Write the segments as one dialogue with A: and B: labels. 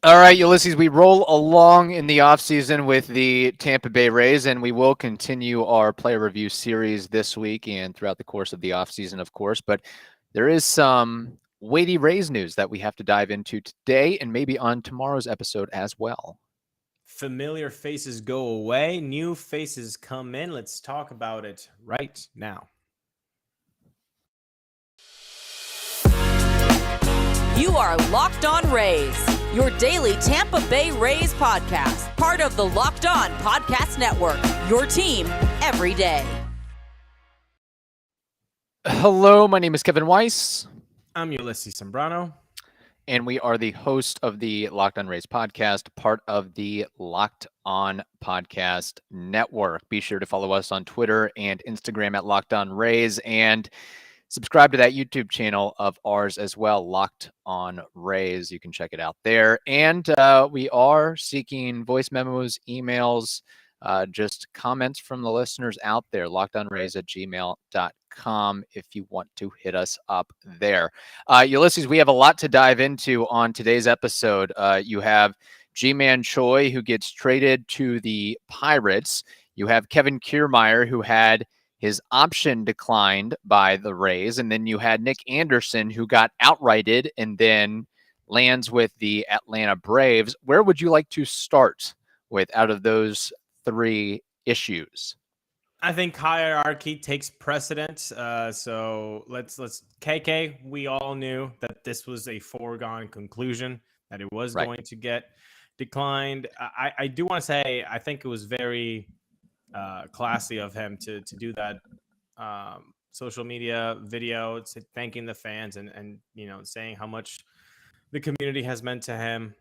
A: All right, Ulysses, we roll along in the offseason with the Tampa Bay Rays, and we will continue our player review series this week and throughout the course of the offseason, of course. But there is some weighty Rays news that we have to dive into today and maybe on tomorrow's episode as well.
B: Familiar faces go away, new faces come in. Let's talk about it right now.
C: You are Locked On Rays, your daily Tampa Bay Rays podcast, part of the Locked On Podcast Network, your team every day.
A: Hello, my name is Kevin Weiss.
B: I'm Ulises Sambrano.
A: And we are the host of the Locked On Rays podcast, part of the Locked On Podcast Network. Be sure to follow us on Twitter and Instagram at Locked On Rays, and subscribe to that YouTube channel of ours as well, Locked On Rays. You can check it out there. And we are seeking voice memos, emails, just comments from the listeners out there, lockedonrays@gmail.com if you want to hit us up there. Ulises, we have a lot to dive into on today's episode. You have Ji-Man Choi, who gets traded to the Pirates. You have Kevin Kiermaier, who had his option declined by the Rays. And then you had Nick Anderson, who got outrighted and then lands with the Atlanta Braves. Where would you like to start with out of those three issues?
B: I think hierarchy takes precedent. So let's KK. We all knew that this was a foregone conclusion, that it was
A: Right.
B: going to get declined. I do want to say I think it was very classy of him to do that social media video, thanking the fans and saying how much the community has meant to him.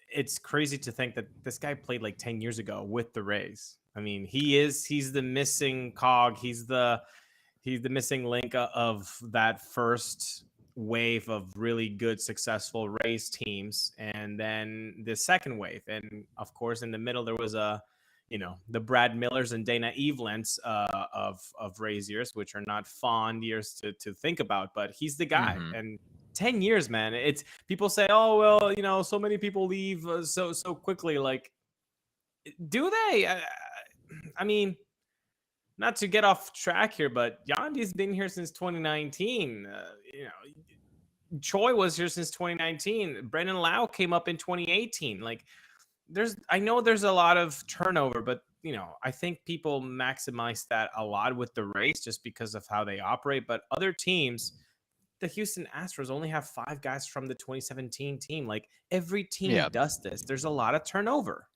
B: It's crazy to think that this guy played like 10 years ago with the Rays. I mean, he's the missing cog. He's the missing link of that first wave of really good, successful Rays teams, and then the second wave. And of course, in the middle, there was the Brad Millers and Dana Evelins of Rays years, which are not fond years to think about, but he's the guy.
A: Mm-hmm.
B: And 10 years, man. It's people say, oh, well, so many people leave so quickly. Like, do they? I mean, not to get off track here, but Yandy's been here since 2019. Choi was here since 2019. Brendan Lau came up in 2018. Like, I know there's a lot of turnover, but I think people maximize that a lot with the Rays just because of how they operate. But other teams, the Houston Astros only have 5 guys from the 2017 team. Like, every team does this. There's a lot of turnover.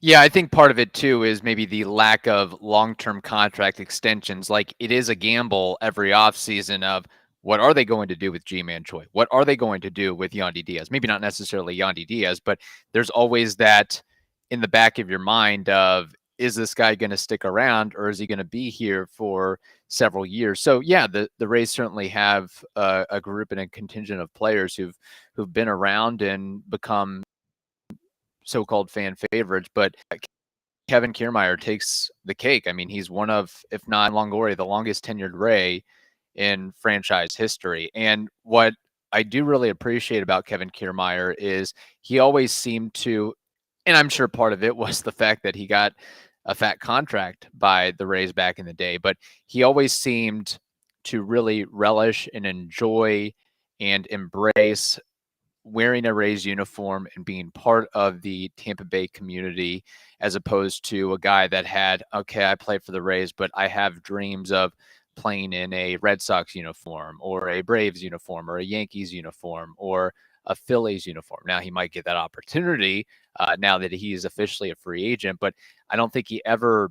A: Yeah, I think part of it too is maybe the lack of long-term contract extensions. Like, it is a gamble every offseason of what are they going to do with Ji-Man Choi? What are they going to do with Yandy Diaz? Maybe not necessarily Yandy Diaz, but there's always that in the back of your mind of, is this guy going to stick around or is he going to be here for several years? So yeah, the Rays certainly have a group and a contingent of players who've been around and become so-called fan favorites, but Kevin Kiermaier takes the cake. I mean, he's one of, if not Longoria, the longest tenured Ray in franchise history. And what I do really appreciate about Kevin Kiermaier is he always seemed to, and I'm sure part of it was the fact that he got a fat contract by the Rays back in the day, but he always seemed to really relish and enjoy and embrace wearing a Rays uniform and being part of the Tampa Bay community, as opposed to a guy that had, okay, I play for the Rays, but I have dreams of playing in a Red Sox uniform or a Braves uniform or a Yankees uniform or a Phillies uniform. Now he might get that opportunity now that he is officially a free agent, but I don't think he ever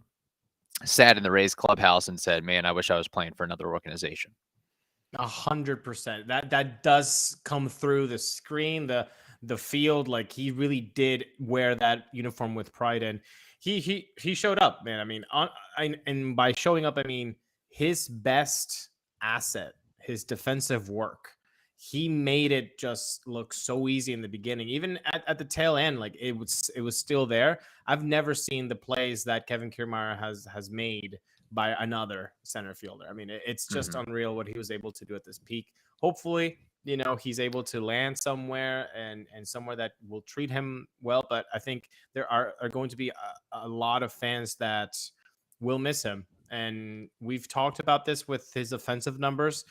A: sat in the Rays clubhouse and said, man, I wish I was playing for another organization.
B: 100%. That does come through the screen, the field. Like, he really did wear that uniform with pride, and he showed up, man. I mean, and by showing up, I mean his best asset, his defensive work. He made it just look so easy in the beginning, even at the tail end. Like, it was still there. I've never seen the plays that Kevin Kiermaier has made by another center fielder. I mean, it's just unreal what he was able to do at this peak. Hopefully, he's able to land somewhere and somewhere that will treat him well. But I think there are going to be a lot of fans that will miss him. And we've talked about this with his offensive numbers.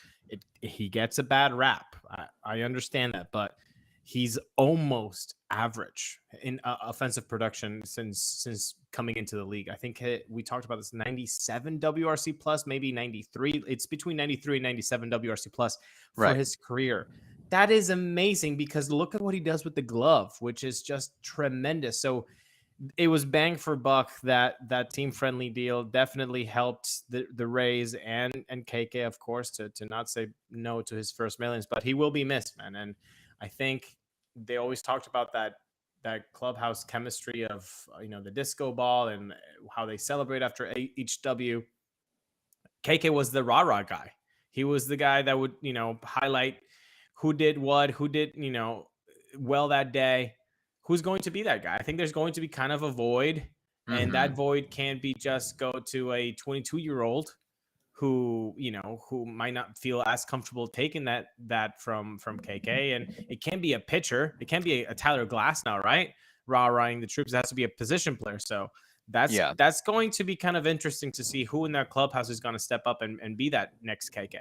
B: He gets a bad rap. I understand that, but he's almost average in offensive production since coming into the league. I think we talked about this 97 WRC plus, maybe 93. It's between 93 and 97 WRC plus for his career. That is amazing because look at what he does with the glove, which is just tremendous. So it was bang for buck. That team friendly deal definitely helped the Rays and KK, of course, to not say no to his first millions, but he will be missed, man. And I think they always talked about that clubhouse chemistry of the disco ball and how they celebrate after each W. KK was the rah-rah guy. He was the guy that would highlight who did what, who did well that day. Who's going to be that guy? I think there's going to be kind of a void, and that void can't be just go to a 22-year-old who might not feel as comfortable taking that from KK. And it can't be a pitcher. It can't be a Tyler Glass now, right? Rah-rahing the troops. It has to be a position player. So that's going to be kind of interesting to see who in that clubhouse is going to step up and be that next KK.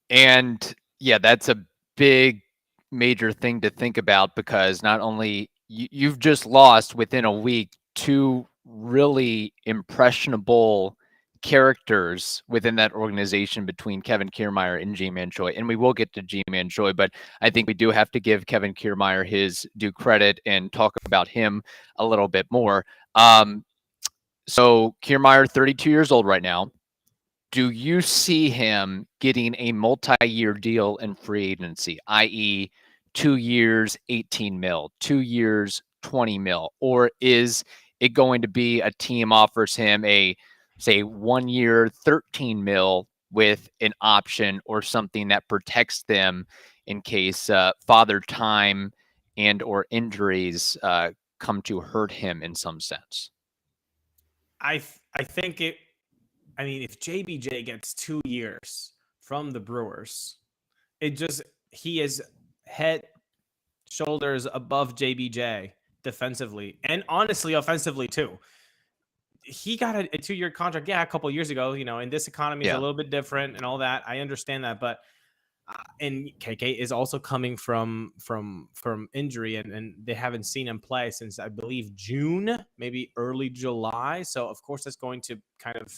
A: And yeah, that's a big major thing to think about, because not only you've just lost within a week 2 really impressionable characters within that organization between Kevin Kiermaier and Ji-Man Choi. And we will get to Ji-Man Choi, but I think we do have to give Kevin Kiermaier his due credit and talk about him a little bit more. So Kiermaier, 32 years old right now. Do you see him getting a multi-year deal in free agency, i.e. 2 years, 18 mil, 2 years, 20 mil? Or is it going to be a team offers him a, say, 1 year, 13 mil with an option or something that protects them in case father time and or injuries come to hurt him in some sense?
B: I think it. I mean, if JBJ gets 2 years from the Brewers, he is head, shoulders above JBJ defensively and honestly offensively too. He got a 2-year contract, a couple of years ago. In this economy is a little bit different and all that. I understand that, but and KK is also coming from injury, and they haven't seen him play since I believe June, maybe early July. So of course that's going to kind of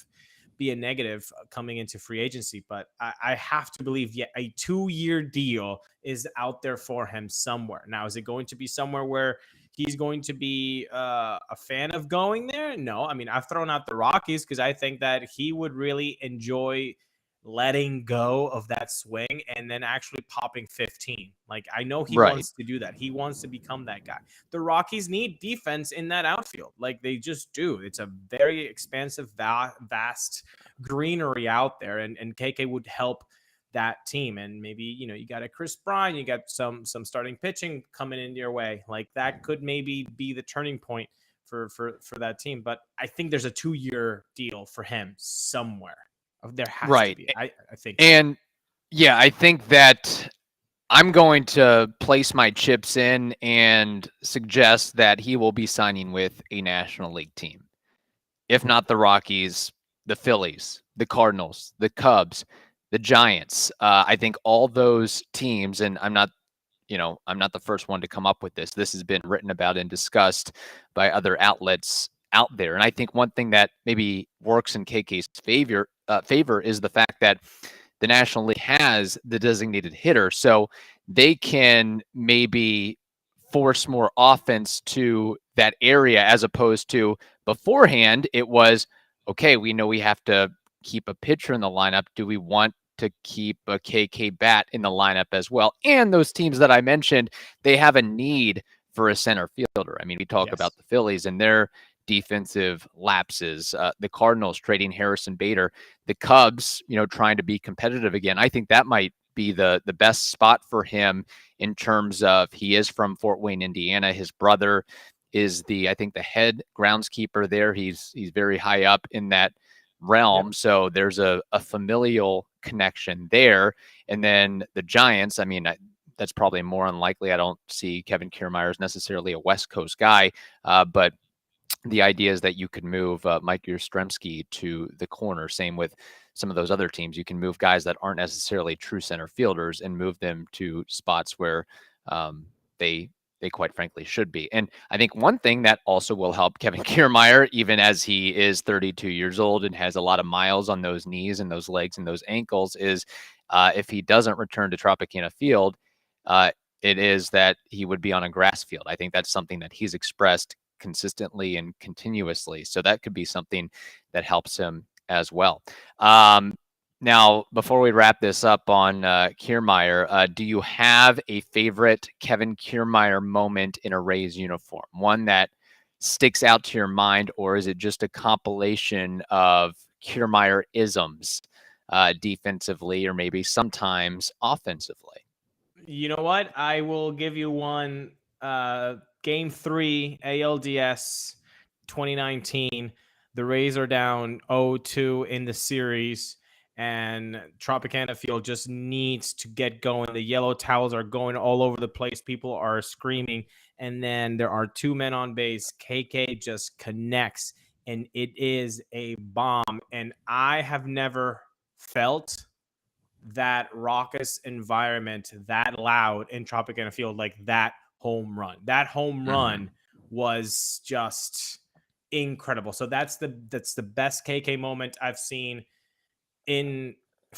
B: be a negative coming into free agency, but I have to believe a 2-year deal is out there for him somewhere. Now, is it going to be somewhere where he's going to be a fan of going there? No. I mean, I've thrown out the Rockies because I think that he would really enjoy letting go of that swing and then actually popping 15. Like, I know he wants to do that. He wants to become that guy. The Rockies need defense in that outfield. Like, they just do. It's a very expansive, vast greenery out there, and KK would help that team. And maybe, you got a Chris Bryant, you got some starting pitching coming in your way. Like, that could maybe be the turning point for that team. But I think there's a 2-year deal for him somewhere. There has to be. I think. And
A: yeah, I think that I'm going to place my chips in and suggest that he will be signing with a National League team. If not the Rockies, the Phillies, the Cardinals, the Cubs, the Giants. I think all those teams, and I'm not the first one to come up with this. This has been written about and discussed by other outlets out there. And I think one thing that maybe works in KK's favor is the fact that the National League has the designated hitter, so they can maybe force more offense to that area, as opposed to beforehand it was, okay, we know we have to keep a pitcher in the lineup. Do we want to keep a KK bat in the lineup as well? And those teams that I mentioned, they have a need for a center fielder. I mean, we talk about the Phillies and their defensive lapses, the Cardinals trading Harrison Bader, the Cubs, trying to be competitive again. I think that might be the best spot for him in terms of, he is from Fort Wayne, Indiana. His brother is the head groundskeeper there. He's very high up in that realm. So there's a familial connection there. And then the Giants, I mean, that's probably more unlikely. I don't see Kevin Kiermaier as necessarily a West Coast guy, but the idea is that you could move Mike Yastrzemski to the corner. Same with some of those other teams. You can move guys that aren't necessarily true center fielders and move them to spots where they quite frankly should be. And I think one thing that also will help Kevin Kiermaier, even as he is 32 years old and has a lot of miles on those knees and those legs and those ankles, is if he doesn't return to Tropicana Field, it is that he would be on a grass field. I think that's something that he's expressed consistently and continuously. So that could be something that helps him as well. Now, before we wrap this up on Kiermaier, do you have a favorite Kevin Kiermaier moment in a Rays uniform? One that sticks out to your mind, or is it just a compilation of Kiermaier isms defensively or maybe sometimes offensively?
B: You know what? I will give you one. Game 3, ALDS 2019. The Rays are down 0-2 in the series, and Tropicana Field just needs to get going. The yellow towels are going all over the place. People are screaming, and then there are 2 men on base. KK just connects, and it is a bomb. And I have never felt that raucous environment that loud in Tropicana Field like that home run. That home run was just incredible. So that's the best KK moment I've seen in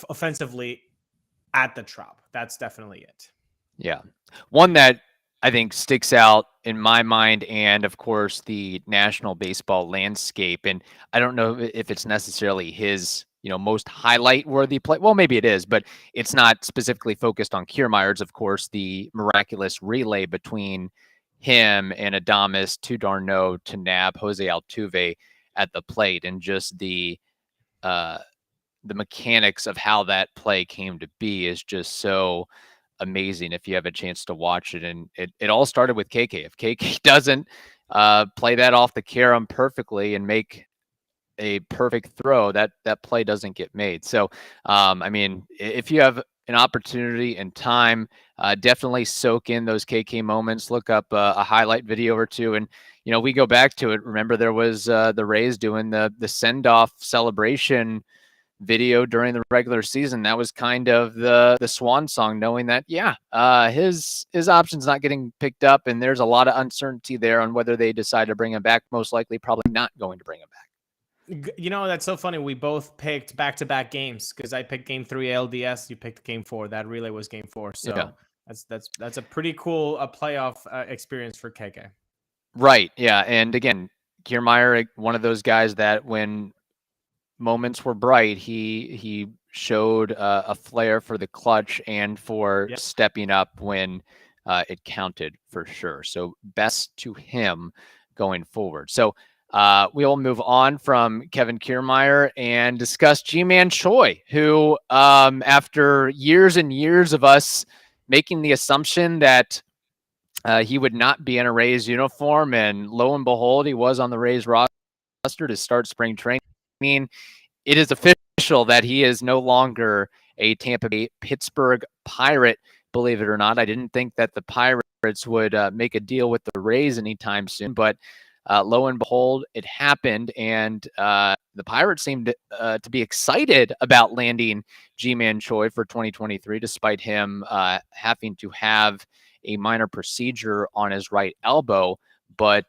B: offensively at the Trop. That's definitely it.
A: Yeah. One that I think sticks out in my mind, and of course the national baseball landscape, and I don't know if it's necessarily his most highlight worthy play. Well, maybe it is, but it's not specifically focused on Kiermaier. Of course, the miraculous relay between him and Adames to d'Arnaud to nab Jose Altuve at the plate, and just the mechanics of how that play came to be is just so amazing if you have a chance to watch it. And it all started with KK. If KK doesn't play that off the carom perfectly and make a perfect throw, that play doesn't get made. So, I mean, if you have an opportunity and time, definitely soak in those KK moments. Look up a highlight video or two, and we go back to it. Remember, there was the Rays doing the send-off celebration video during the regular season. That was kind of the swan song, knowing that his option's not getting picked up, and there's a lot of uncertainty there on whether they decide to bring him back. Most likely probably not going to bring him back.
B: That's so funny. We both picked back-to-back games, because I picked game 3 LDS, you picked game 4. That relay was game 4. So yeah. That's a pretty cool playoff experience for KK.
A: Right. Yeah. And again, Kiermaier, one of those guys that when moments were bright, he showed a flair for the clutch and for stepping up when it counted, for sure. So best to him going forward. So we will move on from Kevin Kiermaier and discuss Ji-Man Choi, who after years and years of us making the assumption that he would not be in a Rays uniform, and lo and behold, he was on the Rays roster to start spring training. It is official that he is no longer a Tampa Bay Pittsburgh Pirate, believe it or not. I didn't think that the Pirates would make a deal with the Rays anytime soon, but lo and behold, it happened, and the Pirates seemed to be excited about landing Ji-Man Choi for 2023, despite him having to have a minor procedure on his right elbow, but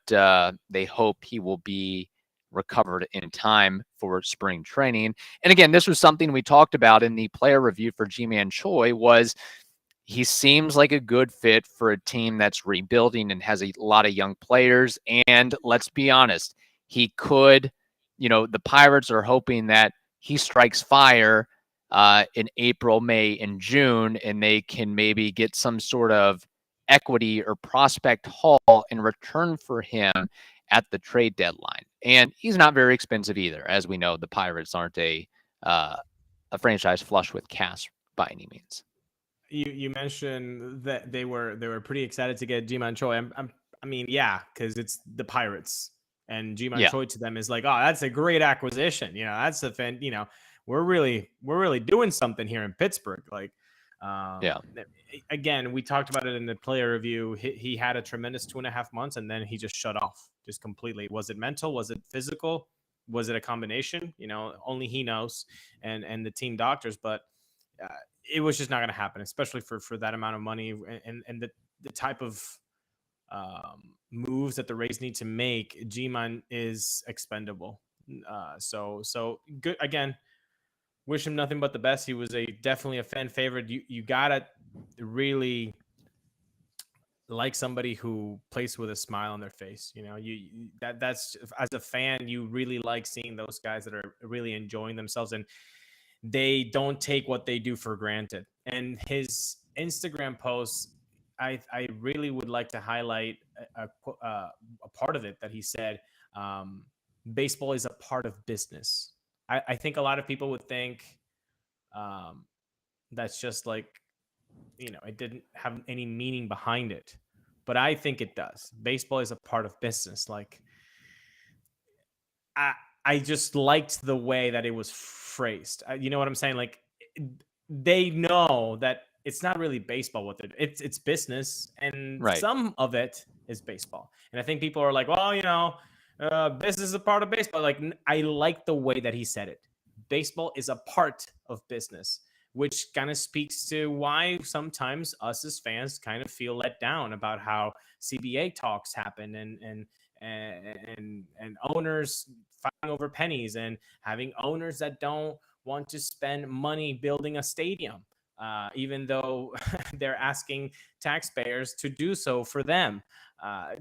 A: they hope he will be recovered in time for spring training. And again, this was something we talked about in the player review for Ji-Man Choi. Was he seems like a good fit for a team that's rebuilding and has a lot of young players. And let's be honest, he could, the Pirates are hoping that he strikes fire in April, May, and June, and they can maybe get some sort of equity or prospect haul in return for him at the trade deadline. And he's not very expensive either. As we know, the Pirates aren't a franchise flush with cash by any means.
B: You mentioned that they were pretty excited to get Ji-Man Choi. I mean, yeah, because it's the Pirates. And Ji-Man Choi to them is like, oh, that's a great acquisition. That's a fan. We're really doing something here in Pittsburgh. Like, again, we talked about it in the player review. He had a tremendous 2.5 months, and then he just shut off just completely. Was it mental? Was it physical? Was it a combination? Only he knows, and the team doctors. But it was just not going to happen, especially for that amount of money and the type of moves that the Rays need to make. Ji-Man is expendable. So good. Again, wish him nothing but the best. He was definitely a fan favorite. You gotta really like somebody who plays with a smile on their face. That's as a fan, you really like seeing those guys that are really enjoying themselves and they don't take what they do for granted. And his Instagram posts, I really would like to highlight a part of it that he said, baseball is a part of business. I think a lot of people would think that's just like, it didn't have any meaning behind it. But I think it does. Baseball is a part of business. Like, I just liked the way that it was phrased. You know what I'm saying? Like, they know that it's not really baseball it's business, and some of it is baseball. And I think people are like, well, business is a part of baseball. Like, I like the way that he said it. Baseball is a part of business, which kind of speaks to why sometimes us as fans kind of feel let down about how CBA talks happen and owners fighting over pennies and having owners that don't want to spend money building a stadium, even though they're asking taxpayers to do so for them. I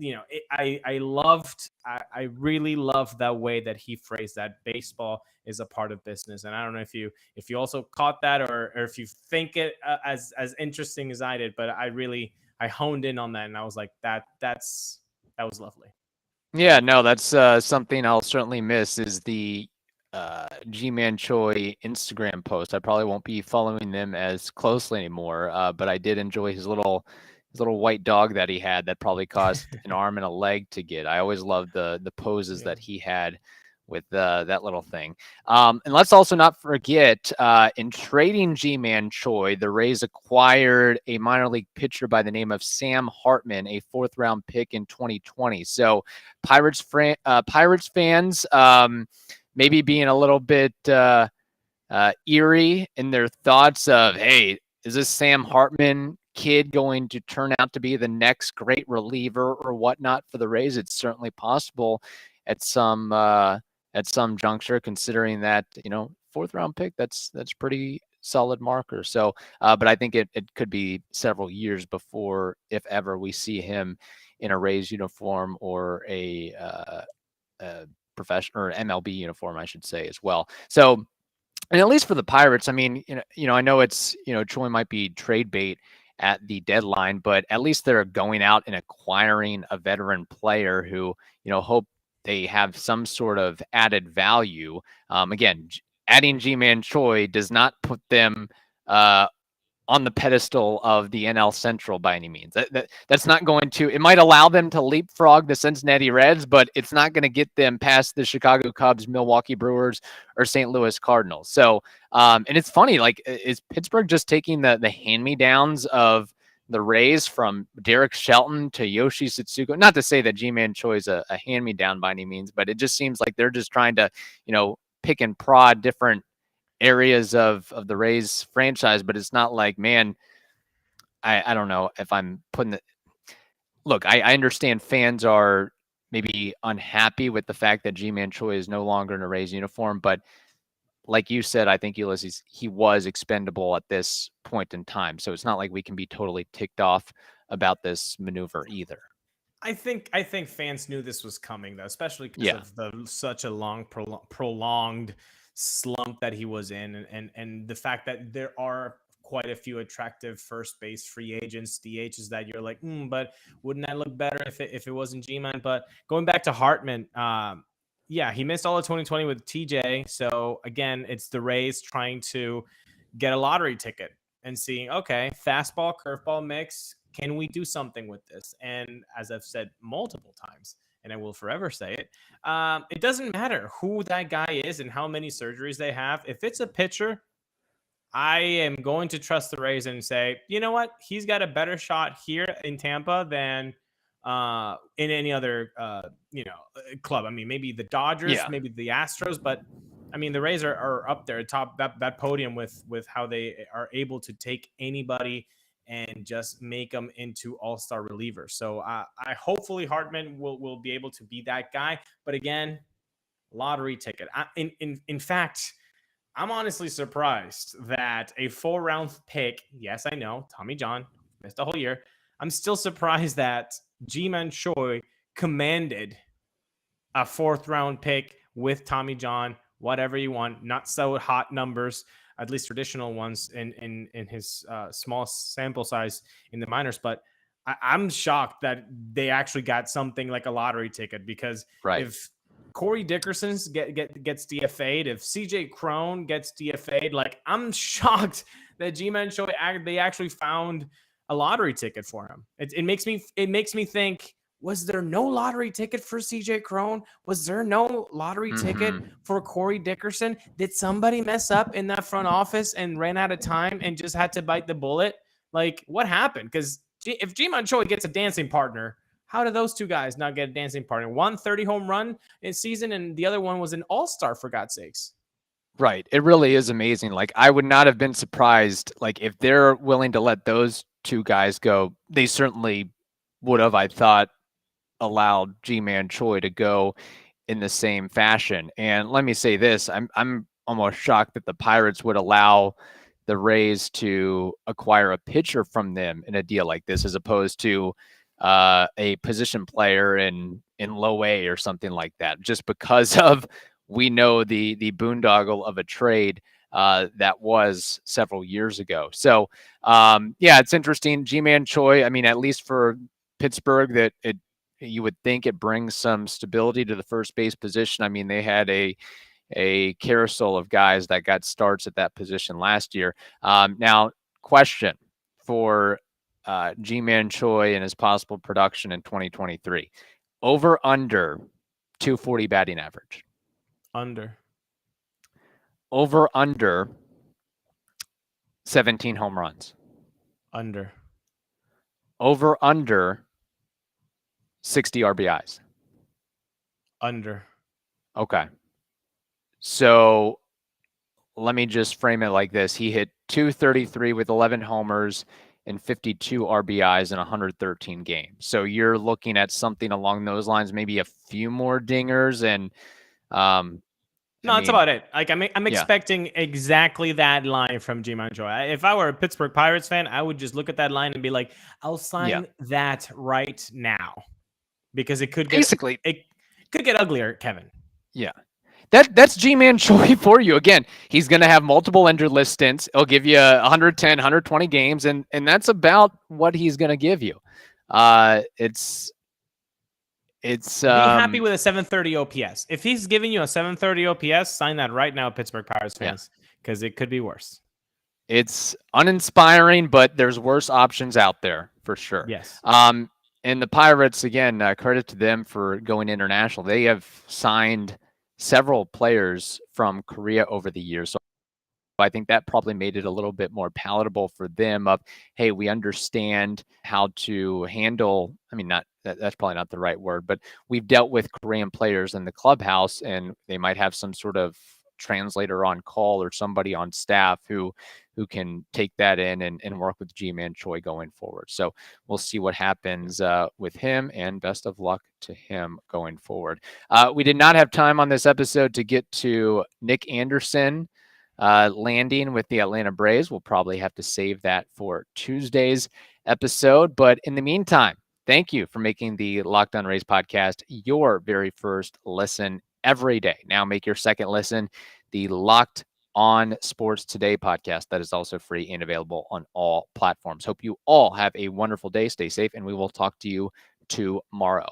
B: really loved that way that he phrased that baseball is a part of business. And I don't know if you also caught that or if you think it as interesting as I did, but I honed in on that and I was like, that was lovely.
A: Yeah, no, that's something I'll certainly miss is the Ji-Man Choi Instagram post. I probably won't be following them as closely anymore, but I did enjoy his little white dog that he had that probably cost an arm and a leg to get. I always loved the poses that he had with that little thing. And let's also not forget, in trading Ji-Man Choi, the Rays acquired a minor league pitcher by the name of Sam Hartman, a 4th-round pick in 2020. So Pirates fans maybe being a little bit eerie in their thoughts of, hey, is this Sam Hartman kid going to turn out to be the next great reliever or whatnot for the Rays? It's certainly possible at some juncture, considering that 4th-round pick, that's pretty solid marker. So, but I think it could be several years before, if ever, we see him in a Rays uniform or a professional or MLB uniform, I should say, as well. So, and at least for the Pirates, I mean, I know it's Choi might be trade bait at the deadline, but at least they're going out and acquiring a veteran player who hope they have some sort of added value. Again, adding Ji-Man Choi does not put them on the pedestal of the NL Central by any means. That's not going to. It might allow them to leapfrog the Cincinnati Reds, but it's not going to get them past the Chicago Cubs, Milwaukee Brewers, or St. Louis Cardinals. So, and it's funny, like, is Pittsburgh just taking the hand-me-downs of the Rays from Derek Shelton to Yoshi Tsutsugo? Not to say that Ji-Man Choi is a hand-me-down by any means, but it just seems like they're just trying to, pick and prod different areas of the Rays franchise. But it's not like, man, I don't know if I'm putting the look. I understand fans are maybe unhappy with the fact that Ji-Man Choi is no longer in a Rays uniform, but like you said, I think Ulises, he was expendable at this point in time. So it's not like we can be totally ticked off about this maneuver either.
B: I think fans knew this was coming, though, especially because of such a long, prolonged slump that he was in, and the fact that there are quite a few attractive first base free agents, DHs that you're like, but wouldn't that look better if it wasn't Ji-Man? But going back to Hartman, he missed all of 2020 with TJ. So again, it's the Rays trying to get a lottery ticket and seeing, okay, fastball, curveball mix. Can we do something with this? And as I've said multiple times, and I will forever say it. It doesn't matter who that guy is and how many surgeries they have. If it's a pitcher, I am going to trust the Rays and say, you know what? He's got a better shot here in Tampa than in any other, club. I mean, maybe the Dodgers, maybe the Astros, but I mean, the Rays are up there, top that podium with how they are able to take anybody and just make them into all-star relievers. So I hopefully Hartman will be able to be that guy. But again, lottery ticket. In fact, I'm honestly surprised that a 4-round pick, yes, I know, Tommy John missed a whole year. I'm still surprised that Ji-Man Choi commanded a 4th-round pick with Tommy John, whatever you want, not so hot numbers, at least traditional ones in his small sample size in the minors. But I'm shocked that they actually got something like a lottery ticket, because if Corey Dickerson gets DFA'd, if CJ Cron gets DFA'd, like, I'm shocked that Ji-Man Choi, they actually found a lottery ticket for him. It makes me think, was there no lottery ticket for CJ Cron? Was there no lottery ticket for Corey Dickerson? Did somebody mess up in that front office and ran out of time and just had to bite the bullet? Like, what happened? Because if Ji-Man Choi gets a dancing partner, how do those two guys not get a dancing partner? One 30 home run in season, and the other one was an all-star, for God's sakes.
A: Right. It really is amazing. Like, I would not have been surprised. Like, if they're willing to let those two guys go, they certainly would have, I thought, allowed Ji-Man Choi to go in the same fashion. And let me say this, I'm almost shocked that the Pirates would allow the Rays to acquire a pitcher from them in a deal like this, as opposed to a position player in low A or something like that, just because of, we know, the boondoggle of a trade that was several years ago. So it's interesting. Ji-Man Choi, I mean, at least for Pittsburgh, that you would think it brings some stability to the first base position. I mean, they had a carousel of guys that got starts at that position last year. Now, question for Ji-Man Choi and his possible production in 2023. Over under 240 batting average.
B: Under.
A: Over under 17 home runs.
B: Under.
A: Over under 60 RBIs.
B: Under.
A: Okay. So let me just frame it like this. He hit 233 with 11 homers and 52 RBIs in 113 games. So you're looking at something along those lines, maybe a few more dingers. And
B: no, that's about it. Like, I'm expecting exactly that line from Ji-Man Choi. If I were a Pittsburgh Pirates fan, I would just look at that line and be like, I'll sign that right now, because it could get uglier, Kevin.
A: Yeah. That's Ji-Man Choi for you. Again, he's going to have multiple injured list stints. He'll give you 110, 120 games, and that's about what he's going to give you. It's be
B: happy with a 730 OPS. If he's giving you a 730 OPS, sign that right now, Pittsburgh Pirates fans, because it could be worse.
A: It's uninspiring, but there's worse options out there for sure.
B: Yes.
A: And the Pirates, again, credit to them for going international. They have signed several players from Korea over the years. So I think that probably made it a little bit more palatable for them of, hey, we understand how to handle, I mean, that's probably not the right word, but we've dealt with Korean players in the clubhouse, and they might have some sort of translator on call or somebody on staff who can take that in and work with Ji-Man Choi going forward. So we'll see what happens with him, and best of luck to him going forward. We did not have time on this episode to get to Nick Anderson landing with the Atlanta Braves. We'll probably have to save that for Tuesday's episode. But in the meantime, thank you for making the Locked On Rays podcast your very first listen every day. Now make your second listen the Locked On Sports Today podcast. That is also free and available on all platforms. Hope you all have a wonderful day. Stay safe, and we will talk to you tomorrow.